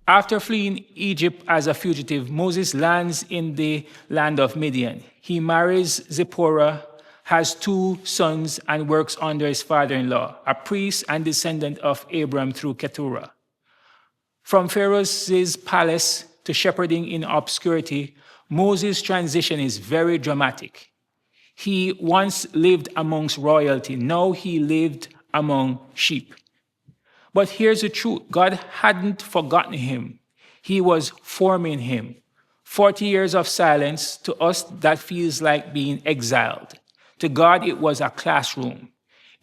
After fleeing Egypt as a fugitive, Moses lands in the land of Midian. He marries Zipporah, has 2 sons, and works under his father-in-law, a priest and descendant of Abram through Keturah. From Pharaoh's palace to shepherding in obscurity, Moses' transition is very dramatic. He once lived amongst royalty, now he lived among sheep. But here's the truth, God hadn't forgotten him. He was forming him. 40 years of silence, to us that feels like being exiled. To God, it was a classroom.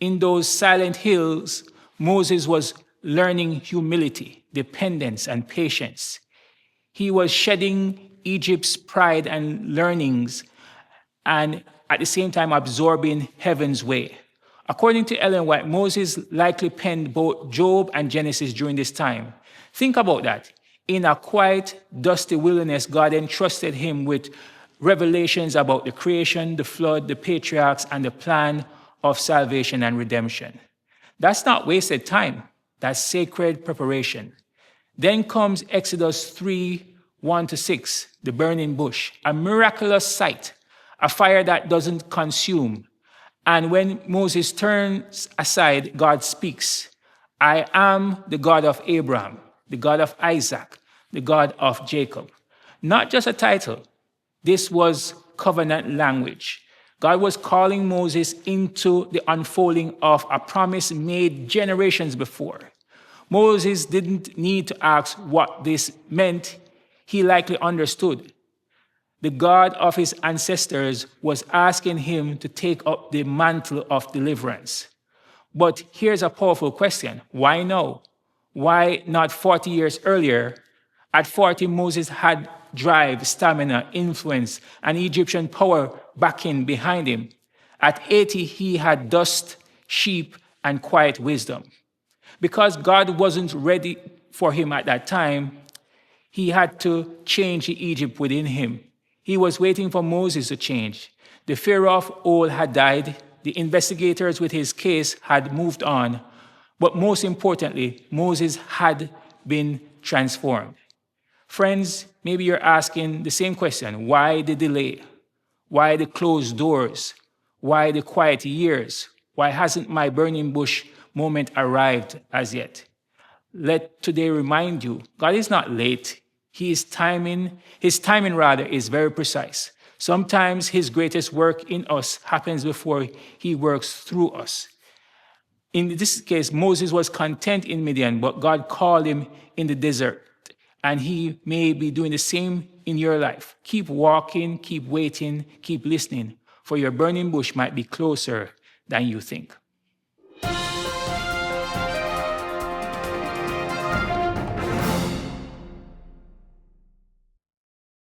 In those silent hills, Moses was learning humility, dependence, and patience. He was shedding Egypt's pride and learnings, and at the same time absorbing heaven's way. According to Ellen White, Moses likely penned both Job and Genesis during this time. Think about that. In a quiet, dusty wilderness, God entrusted him with revelations about the creation, the flood, the patriarchs, and the plan of salvation and redemption. That's not wasted time. That's sacred preparation. Then comes Exodus 3:1-6, the burning bush, a miraculous sight, a fire that doesn't consume. And when Moses turns aside, God speaks. I am the God of Abraham, the God of Isaac, the God of Jacob. Not just a title. This was covenant language. God was calling Moses into the unfolding of a promise made generations before. Moses didn't need to ask what this meant. He likely understood. The God of his ancestors was asking him to take up the mantle of deliverance. But here's a powerful question. Why now? Why not 40 years earlier? At 40, Moses had drive, stamina, influence, and Egyptian power backing behind him. At 80, he had dust, sheep, and quiet wisdom. Because God wasn't ready for him at that time, he had to change the Egypt within him. He was waiting for Moses to change. The Pharaoh of old had died. The investigators with his case had moved on. But most importantly, Moses had been transformed. Friends, maybe you're asking the same question. Why the delay? Why the closed doors? Why the quiet years? Why hasn't my burning bush moment arrived as yet? Let today remind you, God is not late. His timing is very precise. Sometimes his greatest work in us happens before he works through us. In this case, Moses was content in Midian, but God called him in the desert. And he may be doing the same in your life. Keep walking, keep waiting, keep listening, for your burning bush might be closer than you think.